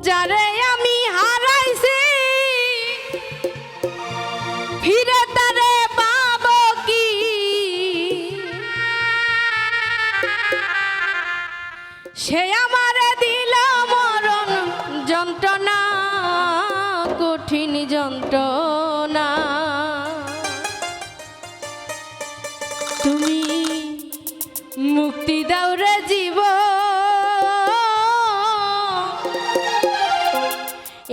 যারে আমি হারাইছি ফিরে তারে পাবো কি? সে আমারে দিল মরণ যন্ত্রণা, কঠিন যন্ত্রণা। তুমি মুক্তি দাও রে জীব,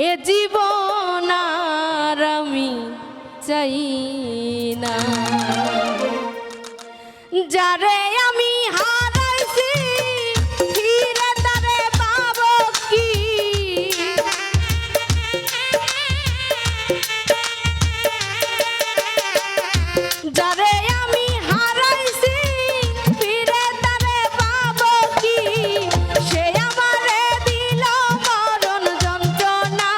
এ জীবন আর আমি চাই না। যারে আমি হারাইছি ফিরে তারে পাবো কি? যারে আমি হারাইছি ফিরে তারে পাবো কি? সে আমারে দিল মরণ যন্ত্রণা,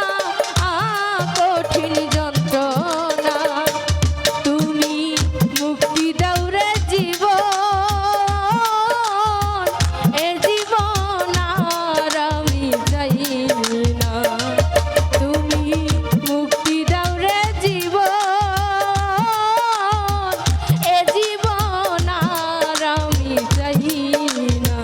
কঠিন যন্ত্রণা। তুমি মুক্তি দাও রে জীবন, এ জীবন আর আমি চাই না। তুমি মুক্তি দাও রে জীবন, এ জীবন আর আমি চাই না।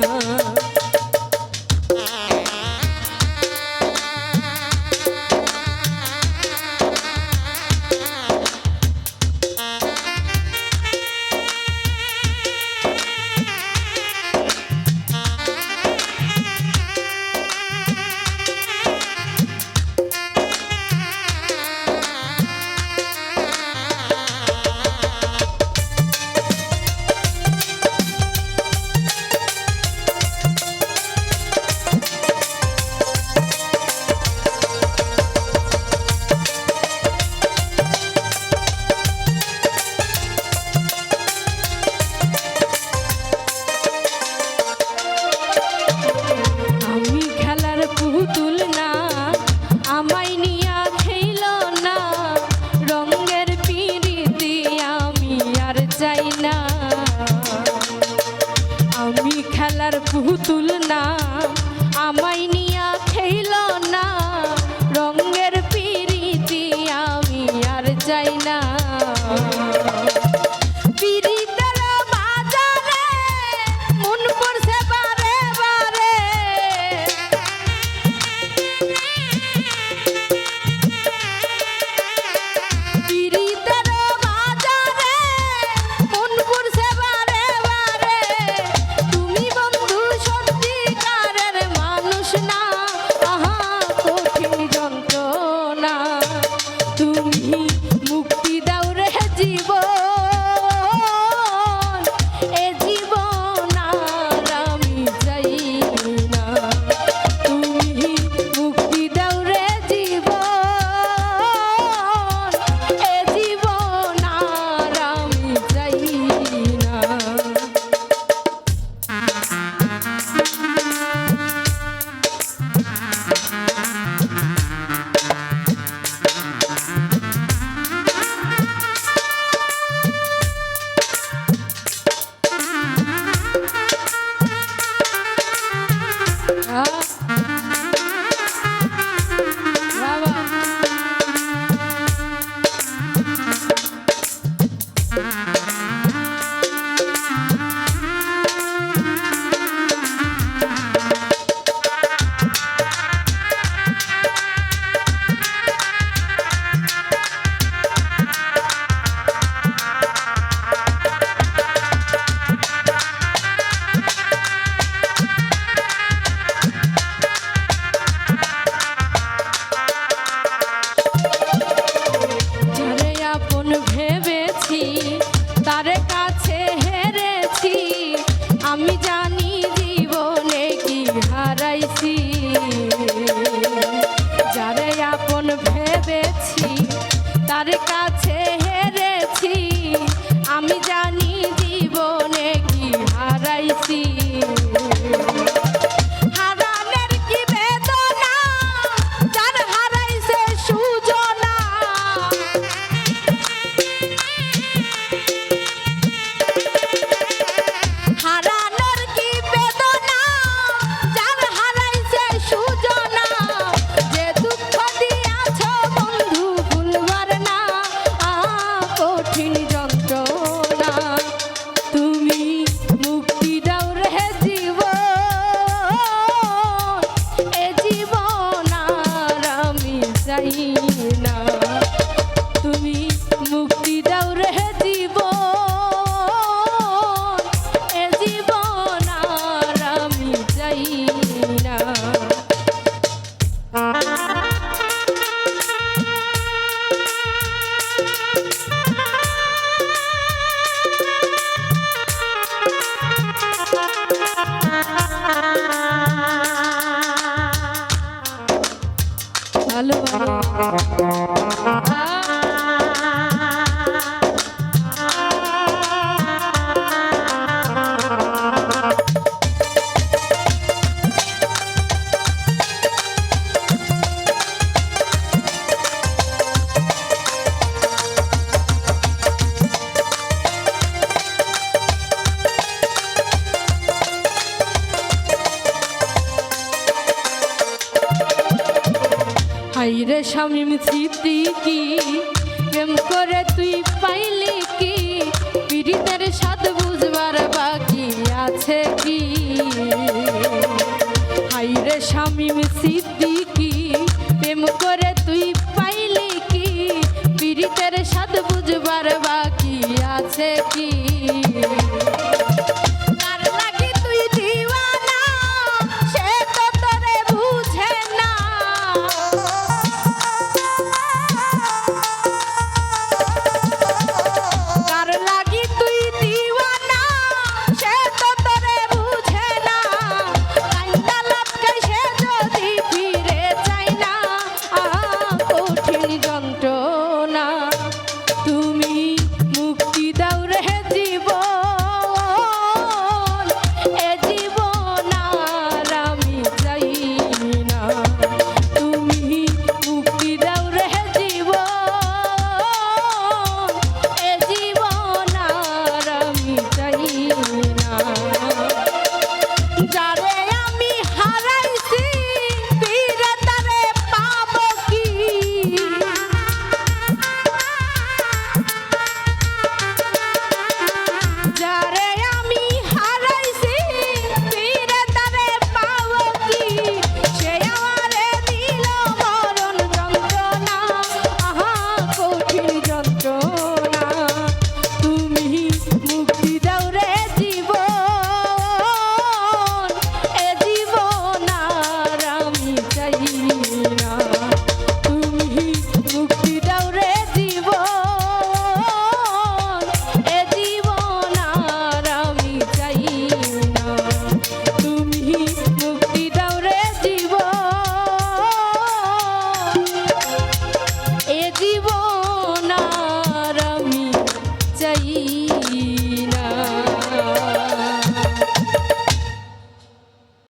আমি খেলার পুতুল না, আমায় নিয়া খেইল না, রঙের পিরিতি আমি আর চাই না। আমি খেলার পুতুল না, আমায় নিয়া খেইল না, রঙের পিরিতি আমি আর চাই না। পিরিতের বাজারে মন পড়ছে বারে বারে, পিরিতের বাজারে মন পড়ছে বারে বারে। তুমি বন্ধু সত্যিকারের মানুষ না, আহা কঠিন যন্ত্রণা। তুমি মুক্তি দাও রে জীবন, এ জীবন আর আমি চাই না। তুমি মুক্তি দাও রে জীবন, এ জীবন আর আমি চাই না। বাবা যারে আপন ভেবেছি তারে কাছে হেরেছি, আমি জানি জীবনে কি হারাইছি। যারে আপন ভেবেছি তারে কাছে হেরেছি, আমি জানি জীবনে কি হারাইছি। হারানের কি বেদনা, যার হারাইছে সুজনা। হাইরে শামীম সিদ্দিকী প্রেম করে তুই পাইলি কি পীড়িতের স্বাদ বুঝবার বাকি আছে কি হাইরে শামীম সিদ্দিকী প্রেম করে তুই পাইলি কি পীড়িতের স্বাদ বুঝবার বাকি আছে কি জীবন